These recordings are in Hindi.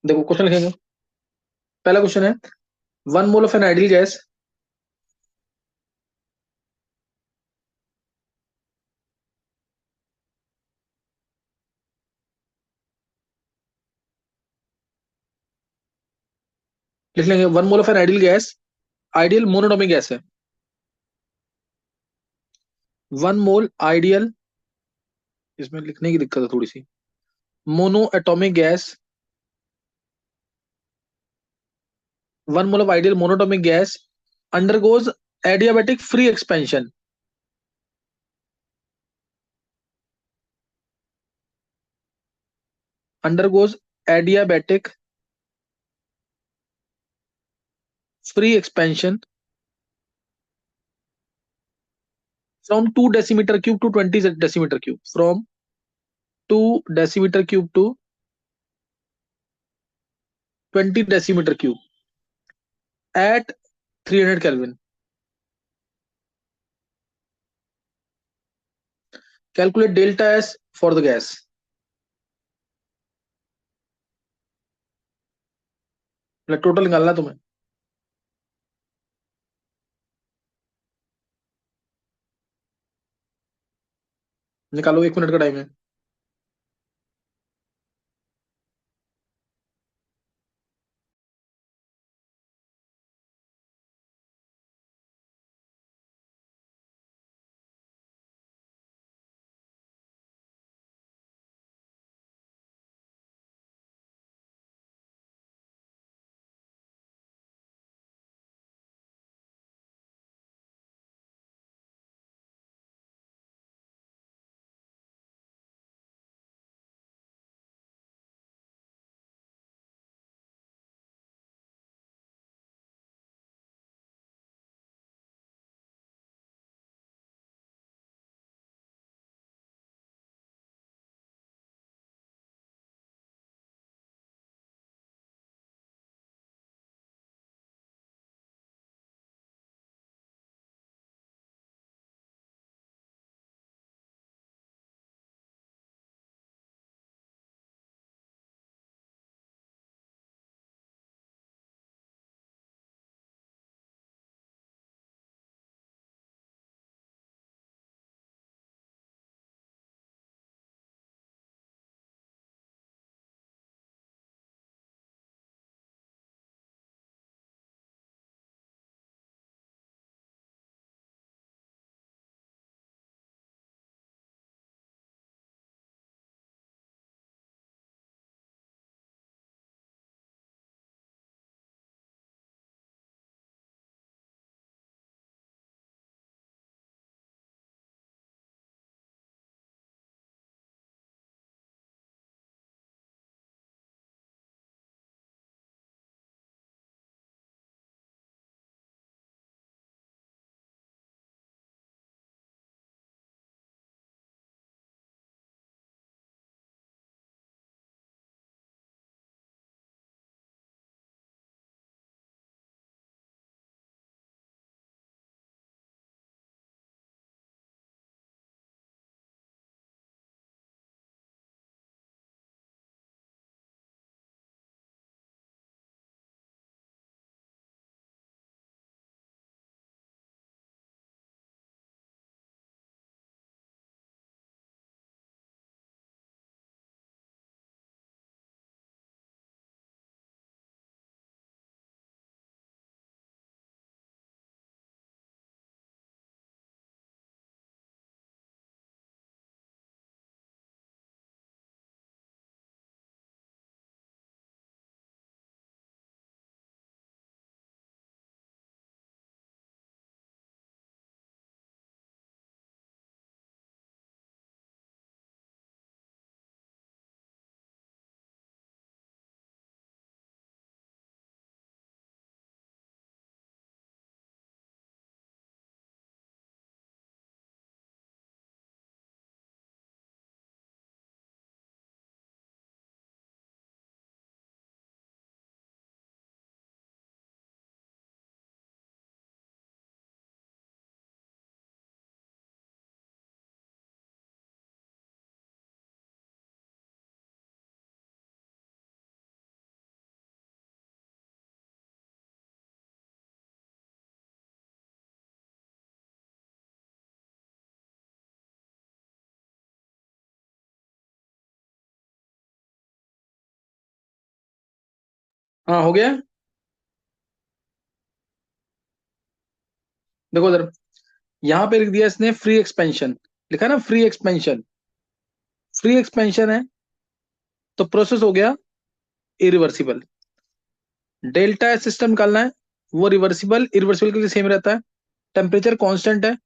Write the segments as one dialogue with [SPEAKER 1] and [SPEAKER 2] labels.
[SPEAKER 1] देखो क्वेश्चन लिखेंगे। पहला क्वेश्चन है, one mole of an ideal gas, लिख लेंगे one mole of an ideal gas, ideal monatomic gas है। वन मोल आइडियल, इसमें लिखने की दिक्कत है थोड़ी सी, mono atomic gas, one mole of ideal monatomic gas undergoes adiabatic free expansion, undergoes adiabatic free expansion from 2 decimetre cube to 20 decimetre cube, from 2 decimetre cube to 20 decimetre cube at 300 kelvin. Calculate delta S for the gas. Total निकालना तुम्हें। निकालो, 1 मिनट का टाइम है। हाँ हो गया। देखो इधर, यहाँ पे लिख दिया इसने फ्री एक्सपेंशन, लिखा है ना फ्री एक्सपेंशन। फ्री एक्सपेंशन है तो प्रोसेस हो गया इरिवर्सिबल। डेल्टा एस सिस्टम निकालना है, वो रिवर्सिबल इरिवर्सिबल के लिए सेम रहता है। टेम्परेचर कांस्टेंट है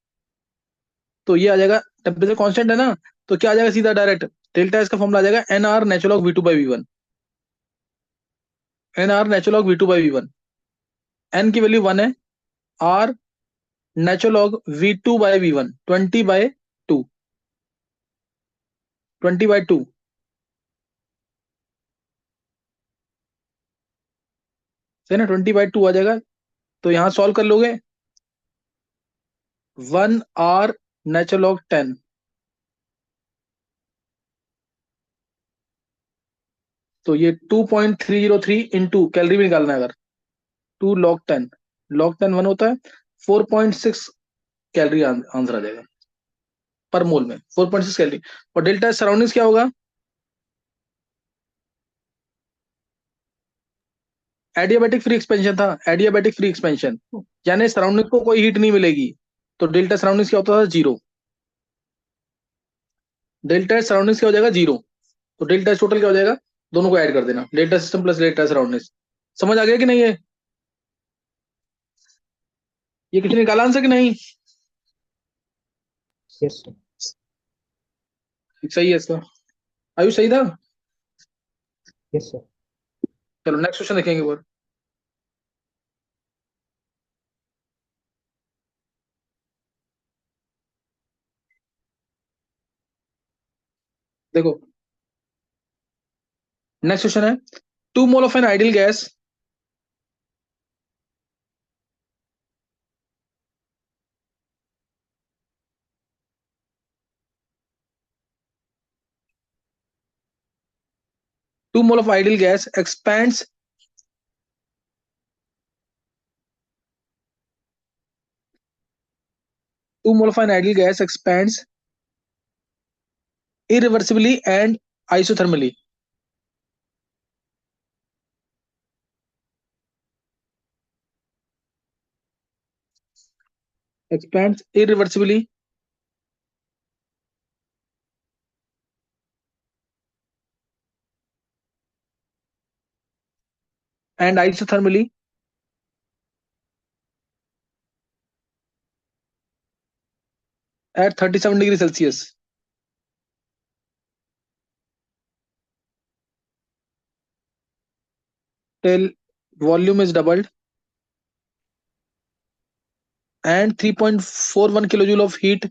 [SPEAKER 1] तो ये आ जाएगा, टेम्परेचर कांस्टेंट है ना, तो क्या आ जाएगा सीधा डायरेक्ट, डेल्टा एस का फॉर्मूला आ जाएगा N R natural V two by V one. N R natural V two by V one, N की वैल्यू 1 है, R natural V two by V one, 20/2, 20/2 है ना, 20/2 आ जाएगा। तो यहाँ सॉल्व कर लोगे, 1 आर नेचुरल 10, तो ये 2.303 इंटू कैलोरी भी निकालना है अगर, 2 log 10, log 10 1 होता है, 4.6 कैलोरी आंसर आ जाएगा पर मोल में, 4.6 कैलोरी। और डेल्टा सराउंडिंग्स क्या होगा, एडियाबैटिक फ्री एक्सपेंशन था, एडियाबैटिक फ्री एक्सपेंशन, यानी सराउंडिंग को कोई हीट नहीं मिलेगी, तो डेल्टा सराउंडिंग्स क्या होता था, जीरो। डेल्टा सराउंडिंग्स क्या हो जाएगा, जीरो। तो डेल्टा टोटल क्या हो जाएगा, दोनों को ऐड कर देना, delta system plus delta surroundings. समझ आ गया कि नहीं है, ये किसी ने निकाला आंसर कि नहीं।
[SPEAKER 2] Yes sir.
[SPEAKER 1] सही है इसका, आयु सही था।
[SPEAKER 2] Yes sir.
[SPEAKER 1] चलो नेक्स्ट क्वेश्चन देखेंगे एक बार। देखो नेक्स्ट क्वेश्चन है, 2 मोल of an ideal gas, 2 mole of ideal gas expends, 2 mole of an ideal gas expends irreversibly and isothermally, expands irreversibly and isothermally at 37 degrees Celsius till volume is doubled and 3.41 kilojoule of heat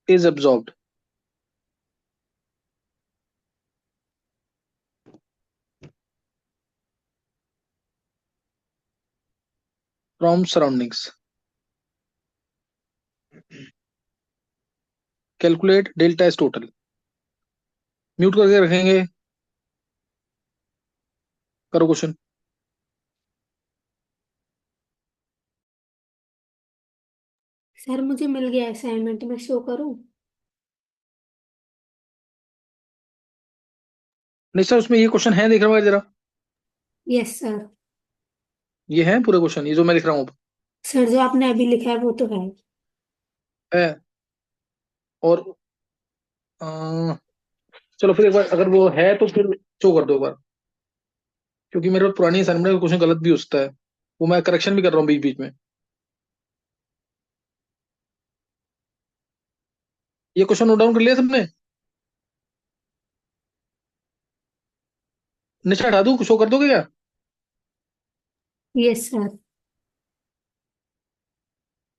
[SPEAKER 1] is absorbed from surroundings. Calculate delta S total. Mute करके रखेंगे, करो क्वेश्चन।
[SPEAKER 3] सर मुझे मिल गया असाइनमेंट, मैं शो करूं?
[SPEAKER 1] नहीं सर, उसमें ये क्वेश्चन है, देख रहा हूँ जरा,
[SPEAKER 3] यस सर।
[SPEAKER 1] ये है पूरे क्वेश्चन, ये जो मैं लिख रहा हूँ अब
[SPEAKER 3] सर जो आपने अभी लिखा है वो तो है।
[SPEAKER 1] है। और चलो फिर एक बार अगर वो है तो फिर शो कर दो एक बार, क्योंकि मेरे पास पुरानी असाइनमेंट में क्वेश्चन गलत भी हो सकता है, वो मैं करेक्शन भी कर रहा हूँ बीच बीच में। ये क्वेश्चन नोट डाउन कर लिया सबने, नीचे हटा दूँ, शो कर दोगे क्या।
[SPEAKER 3] Yes sir.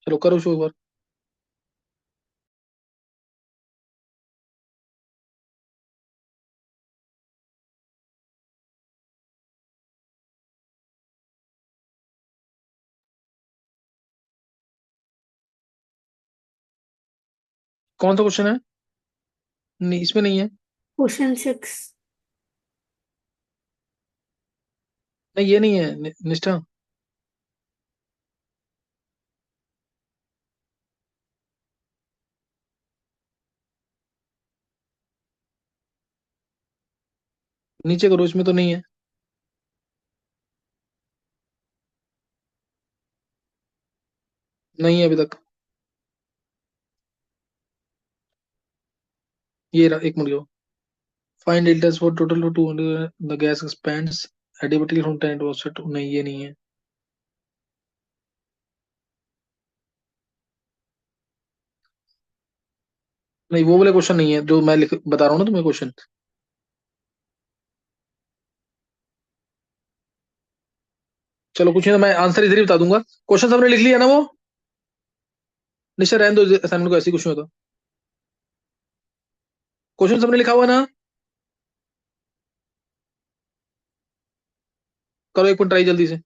[SPEAKER 1] चलो करो शो एक बार। कौन सा क्वेश्चन है, नहीं इसमें नहीं है।
[SPEAKER 3] क्वेश्चन 6।
[SPEAKER 1] नहीं ये नहीं है निष्ठा। नीचे करो, इसमें तो नहीं है। नहीं है अभी तक। ये रहा, एक minute. Find delta for total to 200 the gas expands edibility from 10 to offset. नहीं, ये नहीं है। नहीं, वो वाले क्वेश्चन नहीं है जो मैं लिख बता रहा हूँ ना तुम्हें क्वेश्चन। चलो कुछ नहीं, तो मैं आंसर इधर ही बता दूंगा। क्वेश्चन सबने लिख लिया ना वो? निश्चय रहने दो असाइनमेंट को, ऐसे ही कुछ नहीं होता। क्वेश्चन सबने लिखा हुआ ना? करो एक पॉइंट ट्राई जल्दी से।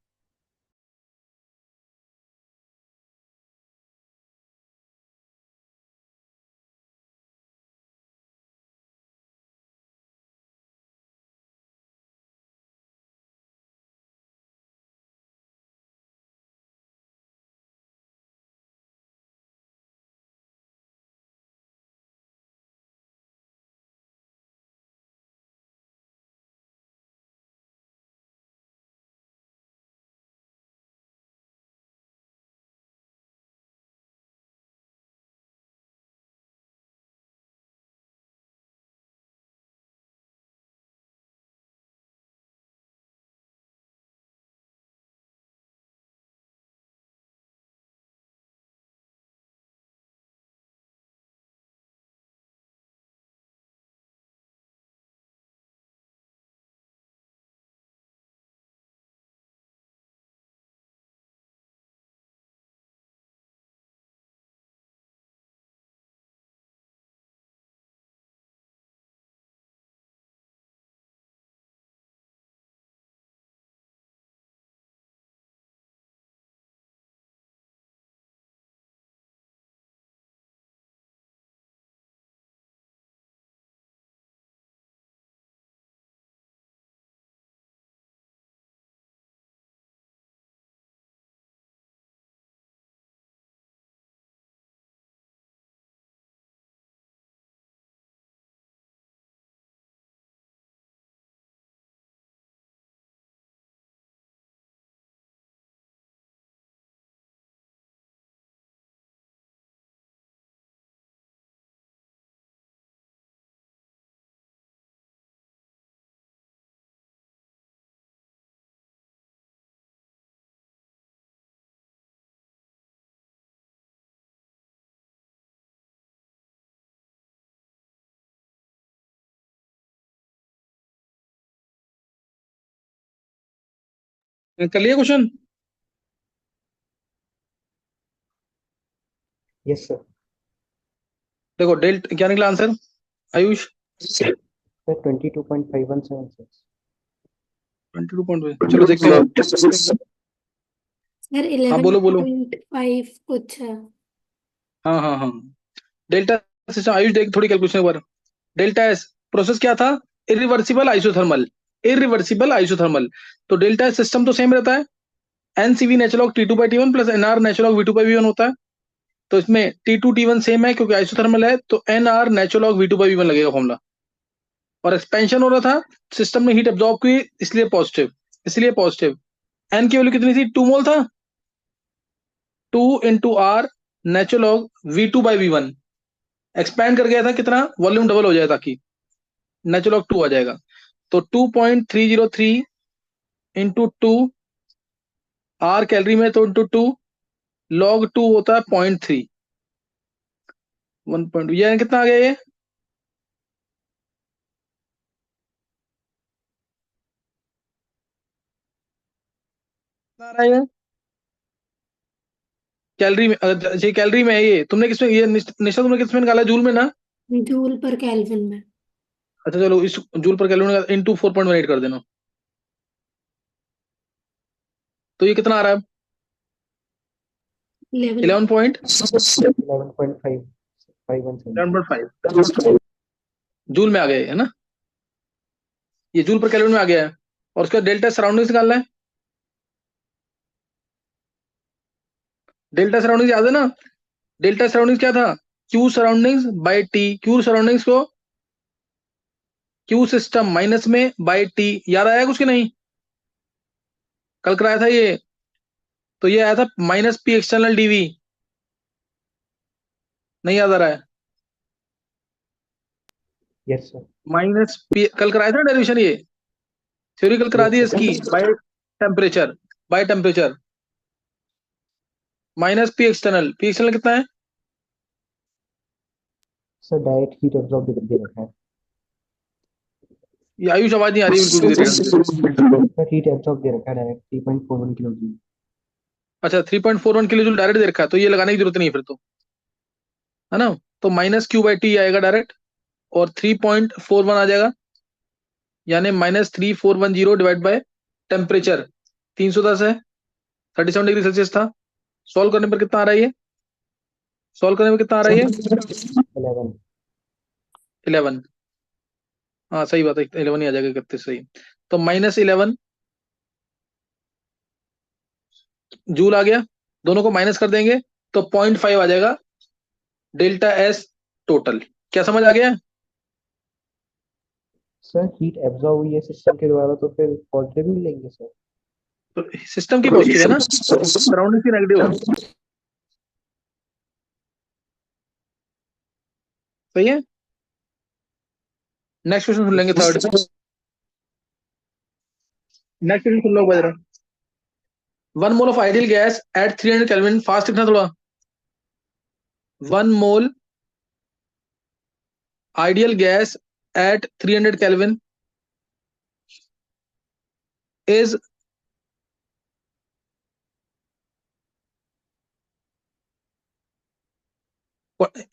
[SPEAKER 1] कर लिया क्वेश्चन?
[SPEAKER 2] Yes, sir.
[SPEAKER 1] देखो डेल्ट क्या निकला आंसर, आयुष?
[SPEAKER 2] Sir, 22.5176.
[SPEAKER 1] 22 पॉइंट। चलो देखते हैं।
[SPEAKER 3] सर
[SPEAKER 1] हाँ बोलो बोलो।
[SPEAKER 3] 11.5 कुछ है।
[SPEAKER 1] हाँ हाँ हाँ। डेल्टा सिस्टम, आयुष देख थोड़ी कैलकुलेशन पर। डेल्टा एस प्रोसेस क्या था? Irreversible isothermal. Irreversible isothermal. तो डेल्टा एस सिस्टम तो सेम रहता है। NCV natural of T2/T1 plus NR natural of V2/V1 होता है। तो इसमें T2 T1 सेम है क्योंकि आइसोथर्मल है, तो एनआर नेचुरल ऑफ V2/V1 लगेगा फॉर्मूला। और एक्सपेंशन हो रहा था, सिस्टम ने हीट एब्जॉर्ब की, इसलिए पॉजिटिव। इसलिए पॉजिटिव। एन की वैल्यू कितनी थी? 2 मोल था। 2 × R natural of V2/V1। Expand कर गया था कितना, वॉल्यूम डबल हो जाए ताकि नेचुरल ऑफ 2 आ जाएगा। तो 2.303 इंटू 2, R कैलोरी में तो इंटू 2, log 2 होता है 0.3। 1. ये कितना आ गया ये? कितना आ रहा है ये कैलोरी में? ये कैलोरी में है ये। तुमने किसमें ये निशा तुमने किसमें निकाला? जूल में ना?
[SPEAKER 3] जूल पर केल्विन में।
[SPEAKER 1] अच्छा चलो, इस जूल पर कैलोरी में इंटू 4.18 कर देना। तो ये कितना आ रहा है?
[SPEAKER 3] 11।
[SPEAKER 2] 11.517.
[SPEAKER 1] 11.5 जूल में आ गया है ना? ये जूल पर कैलोरी में आ गया है। और उसका डेल्टा सराउंडिंग्स निकालना है। डेल्टा सराउंडिंग्स याद है ना? डेल्टा सराउंडिंग्स क्या था? Q surroundings by T. Q surroundings को क्यू सिस्टम माइनस में बाय टी, याद आया कुछ कि नहीं? कल कराया था ये, तो ये आया था माइनस पी एक्सटर्नल डीवी, नहीं याद आ रहा है?
[SPEAKER 2] Yes, sir.
[SPEAKER 1] माइनस पी कल कराया था डेरिवेशन, ये थ्योरी कल करा
[SPEAKER 2] Yes,
[SPEAKER 1] दी
[SPEAKER 2] sir.
[SPEAKER 1] इसकी, temperature by temperature minus P external, P external कितना है?
[SPEAKER 2] Sir, direct heat absorb दे रखा है.
[SPEAKER 1] ये आयुष आवाज नहीं आ रही बिल्कुल भी तेरी।
[SPEAKER 2] Sir, heat absorb दे रखा है direct 3.41 किलो जूल.
[SPEAKER 1] अच्छा 3.41 किलो जूल डायरेक्ट दे रखा है, तो ये लगाने की जरूरत नहीं है फिर तो, है ना? तो माइनस क्यू बाई टी आएगा डायरेक्ट, और 3.41 आ जाएगा, यानी -3410 डिवाइड बाय टेम्परेचर 310 है, 37 डिग्री सेल्सियस था। सॉल्व करने पर कितना आ रहा है ये? सॉल्व करने में कितना आ रहा है ये?
[SPEAKER 2] 11.
[SPEAKER 1] 11। हाँ सही बात है, 11 ही आ जाएगा, 31 सही। तो -11 जूल आ गया, दोनों को माइनस कर देंगे तो 0.5 आ जाएगा डेल्टा एस टोटल। क्या समझ आ गया?
[SPEAKER 2] Sir, heat absorb हुई है सिस्टम के द्वारा तो फिर पॉजिटिव ही लेंगे सर.
[SPEAKER 1] तो सिस्टम की पॉजिटिव है ना, सराउंडिंग की नेगेटिव है, सही है। नेक्स्ट क्वेश्चन सुन लेंगे, थर्ड। नेक्स्ट क्वेश्चन सुन लो जरा। 1 mole of ideal gas at 300 kelvin, fast लिखना थोड़ा। 1 mole ideal gas at 300 kelvin is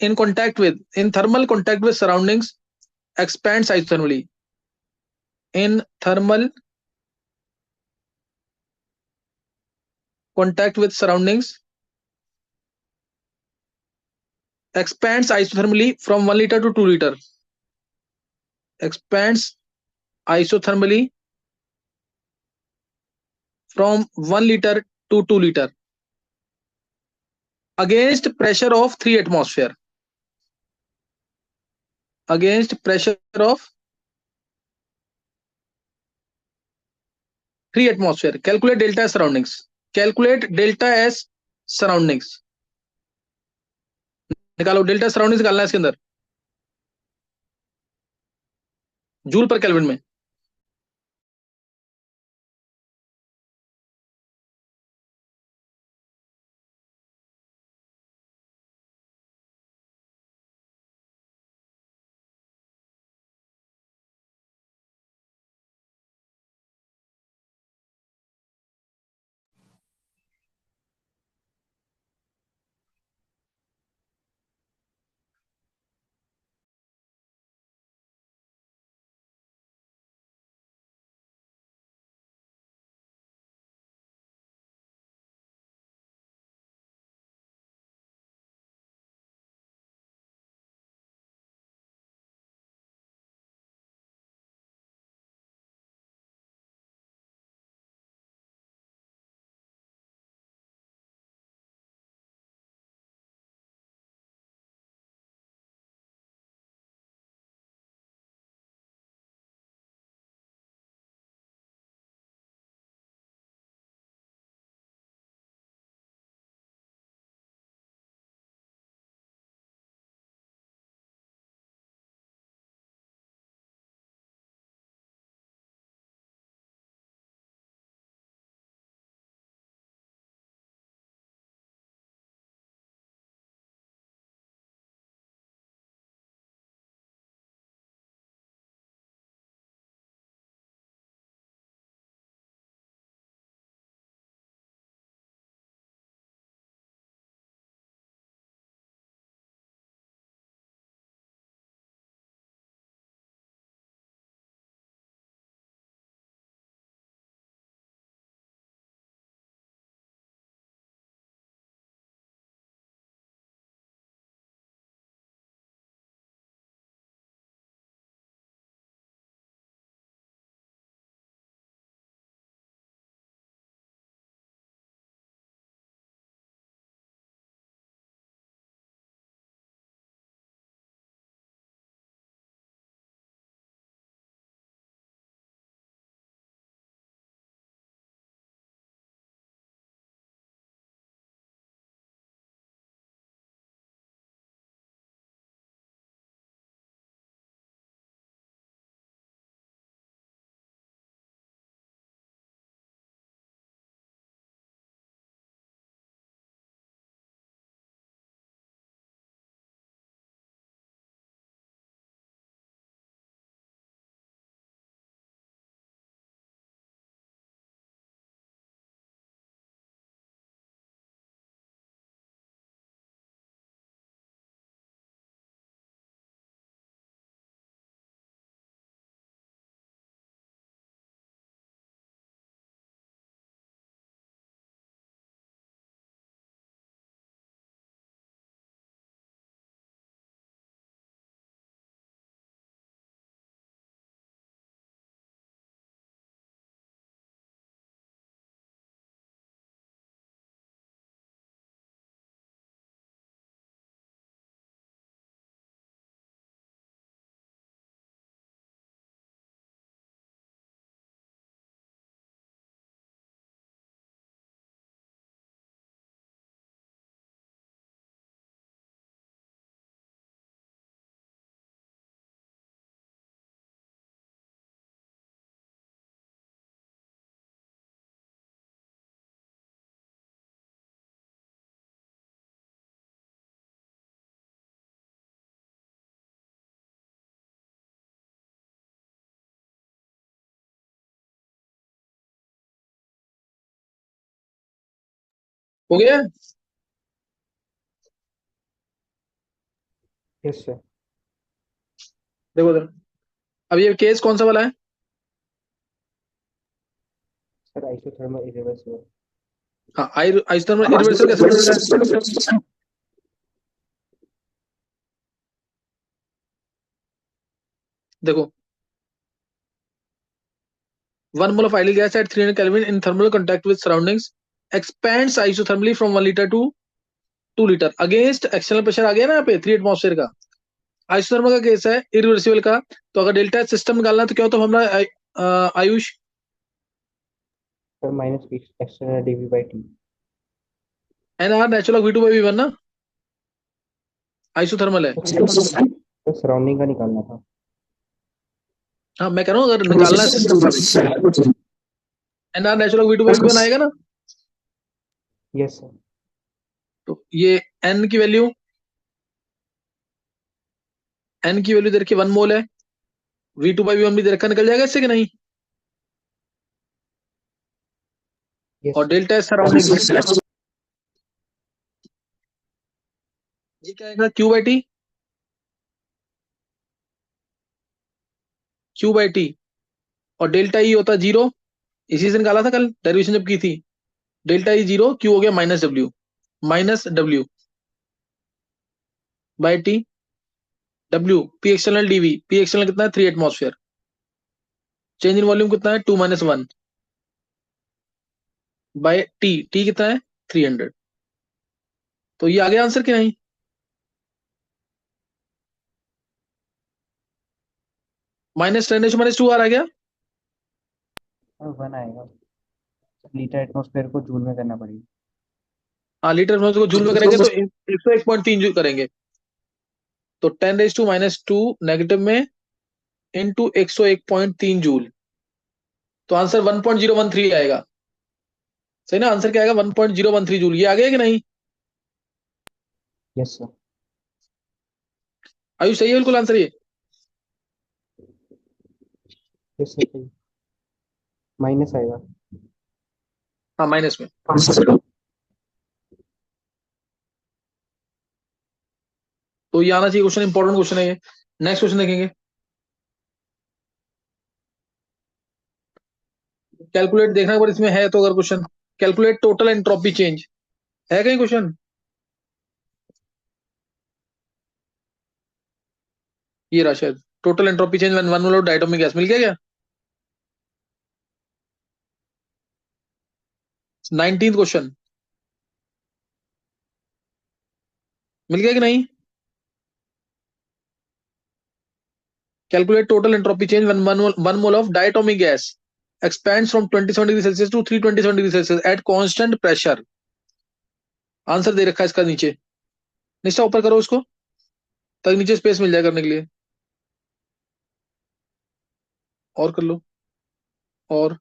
[SPEAKER 1] in thermal contact with surroundings expands isothermally. In thermal contact with surroundings expands isothermally from 1 liter to 2 liter. Expands isothermally from 1 liter to 2 liter against pressure of 3 atmosphere. Against pressure of 3 atmosphere. Calculate delta S surroundings. Calculate delta S surroundings. निकालो डेल्टा सराउंडिंग्स, निकालना है इसके अंदर जूल पर केल्विन में। हो गया?
[SPEAKER 2] Yes sir.
[SPEAKER 1] देखो इधर, अब ये केस कौन सा वाला है?
[SPEAKER 2] Sir isothermal irreversible.
[SPEAKER 1] हाँ, आइसोथर्मल इरिवर्सल कैसे पता चला है? देखो, 1 mole of ideal gas at 300 Kelvin in thermal contact with surroundings expands isothermally from 1 liter to 2 liter against external pressure आ गया ना यहाँ पे 3 एटमॉस्फेयर का। आइसोथर्मल का केस है, इरिवर्सिबल का। तो अगर डेल्टा सिस्टम निकालना है तो क्या होता है हमारा Ayush?
[SPEAKER 2] Sir minus external DV by T.
[SPEAKER 1] NR natural V2/V1 ना, आइसोथर्मल है।
[SPEAKER 2] तो सराउंडिंग का निकालना था।
[SPEAKER 1] हाँ, मैं कह रहा हूँ अगर निकालना है सिस्टम का भी, NR नेचुरल V2/V1 आएगा ना।
[SPEAKER 2] Yes sir.
[SPEAKER 1] तो ये N की वैल्यू दे रखी 1 मोल है, V2/V1 भी दे रखा, निकल जाएगा इससे कि नहीं?
[SPEAKER 2] यस
[SPEAKER 1] और
[SPEAKER 2] सर।
[SPEAKER 1] डेल्टा सराउंडिंग, ये क्या आएगा? Q/T, Q/T। और डेल्टा ई होता 0, इसी से निकाला था कल डेरिवेशन जब की थी। डेल्टा ई 0, क्यू हो गया -W, -W by T. W P external DV, P external कितना है? 3 एटमॉस्फेयर। चेंज इन वॉल्यूम कितना है? 2 - 1 बाय टी। टी कितना है? 300। तो ये आ गया आंसर कि नहीं? -10⁻² आ गया।
[SPEAKER 2] और 1 आएगा। लीटर एटमॉस्फेयर को जूल में करना पड़ेगा।
[SPEAKER 1] हाँ, लीटर को जूल में करेंगे तो 101.3 जूल करेंगे। तो 10⁻² नेगेटिव में इंटू 101.3 जूल। तो आंसर 1.013 आएगा। सही ना? आंसर क्या आएगा? 1.013 जूल। ये आ गया कि नहीं?
[SPEAKER 2] Yes sir.
[SPEAKER 1] आयुष सही है बिल्कुल आंसर ये।
[SPEAKER 2] यस सर सही। माइनस आएगा।
[SPEAKER 1] हाँ, माइनस में। तो ये आना चाहिए क्वेश्चन, इंपॉर्टेंट क्वेश्चन है ये। नेक्स्ट क्वेश्चन देखेंगे। कैलकुलेट देखना एक बार इसमें है तो, अगर question calculate total entropy change है कहीं क्वेश्चन? ये रहा शायद, total entropy change when 1 mole of diatomic gas. मिल गया क्या? 19th क्वेश्चन मिल गया कि नहीं? Calculate total entropy change when 1 mole of diatomic gas expands from 27 degree Celsius to 327 degree Celsius at constant pressure. Answer दे रखा है इसका नीचे। निष्ठा ऊपर करो उसको, ताकि नीचे स्पेस मिल जाए करने के लिए। और कर लो। और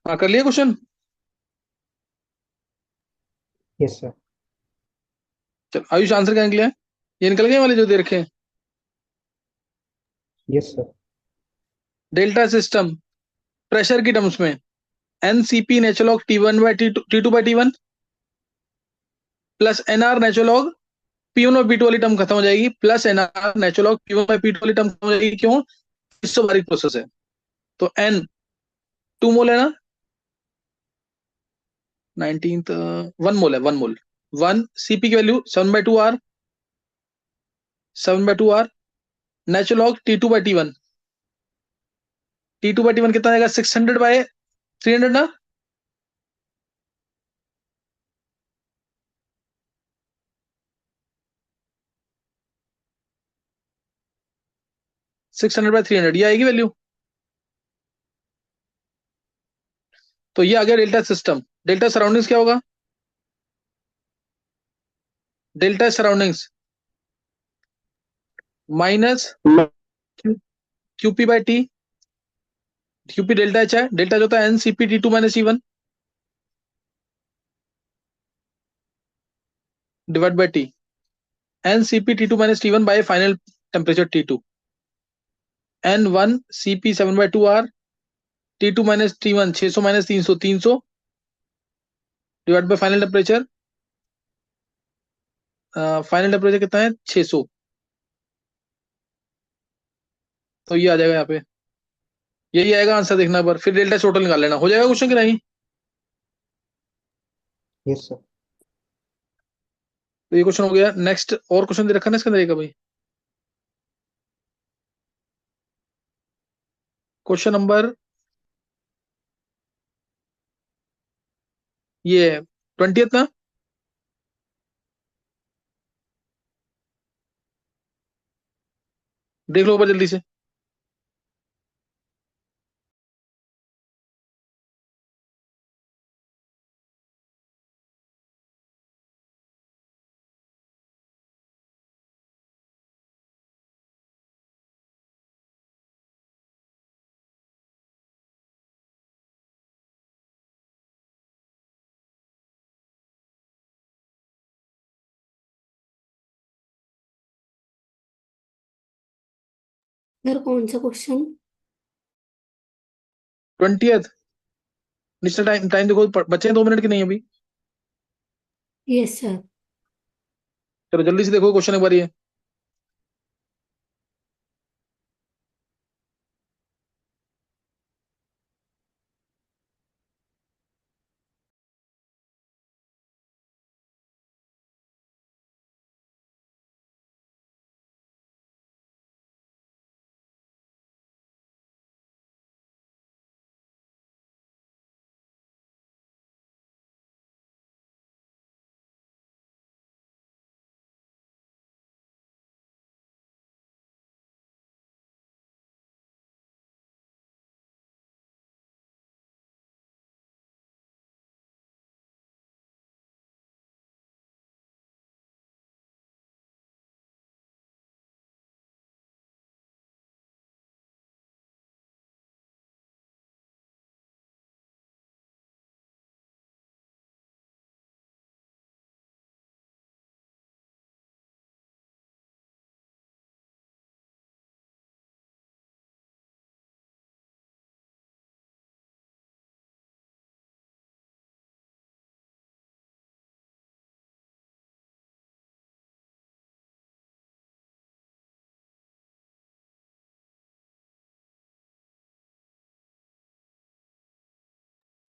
[SPEAKER 1] हाँ कर लिया क्वेश्चन?
[SPEAKER 2] Yes sir.
[SPEAKER 1] चल आयुष आंसर क्या निकले? ये निकल गए वाले जो दे रखे हैं।
[SPEAKER 2] Yes sir.
[SPEAKER 1] Delta system pressure की टर्म्स में NCP natural log T1 by T2 by T1 plus NR natural log P1 और P2 वाली टर्म खत्म हो जाएगी, plus NR natural log P1 by P2 वाली टर्म खत्म हो जाएगी। क्यों? इससे बारीक प्रोसेस है। तो एन 2 मोल है ना, 19th 1 मोल है, 1 मोल। 1 सीपी की value 7/2 R, 7/2 R natural log T2 by T1, T2 by T1 कितना आएगा? 600/300 ना, 600/300 ये आएगी वैल्यू। तो ये आ गया डेल्टा सिस्टम। डेल्टा सराउंडिंग्स क्या होगा? Delta surroundings minus QP by T, QP delta H है, डेल्टा जो होता है NCP T2 minus T1 divide by T, NCP T2 minus T1 by final temperature T2, N1 CP 7/2 R, T2 minus T1 600 minus 300 300 divide by final temperature. Final temperature कितना है? 600। तो ये आ जाएगा यहाँ पे, यही आएगा आंसर। देखना एक बार, फिर डेल्टा टोटल निकाल लेना। हो जाएगा क्वेश्चन कि नहीं?
[SPEAKER 2] Yes sir.
[SPEAKER 1] तो ये क्वेश्चन हो गया। नेक्स्ट और क्वेश्चन दे रखा है ना इसके अंदर एक भाई, क्वेश्चन नंबर ये 20th ना, देख लो ऊपर जल्दी से।
[SPEAKER 3] सर कौन सा क्वेश्चन?
[SPEAKER 1] 20th नीचे टाइम टाइम देखो, बचे हैं 2 मिनट की नहीं अभी।
[SPEAKER 3] Yes sir.
[SPEAKER 1] चलो जल्दी से देखो क्वेश्चन एक बार ये।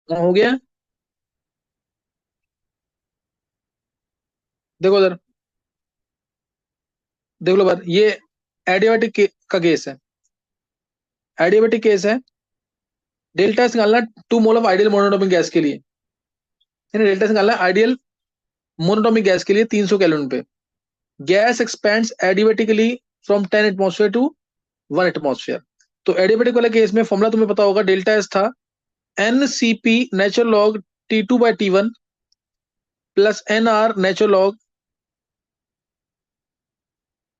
[SPEAKER 1] हाँ, हो गया। देखो उधर, देख लो बार, ये एडियाबेटिक का केस है। एडियाबेटिक केस है। डेल्टा से निकालना 2 मोल ऑफ आइडियल मोनोटोमिक गैस के लिए, यानी डेल्टा से निकालना आइडियल मोनोटोमिक गैस के लिए 300 केल्विन पे। Gas expands adiabatically from 10 atmosphere to 1 atmosphere. तो एडियाबेटिक वाले केस में फॉर्मूला तुम्हें पता होगा, डेल्टा एस था NCP natural log T2 by T1 plus NR natural log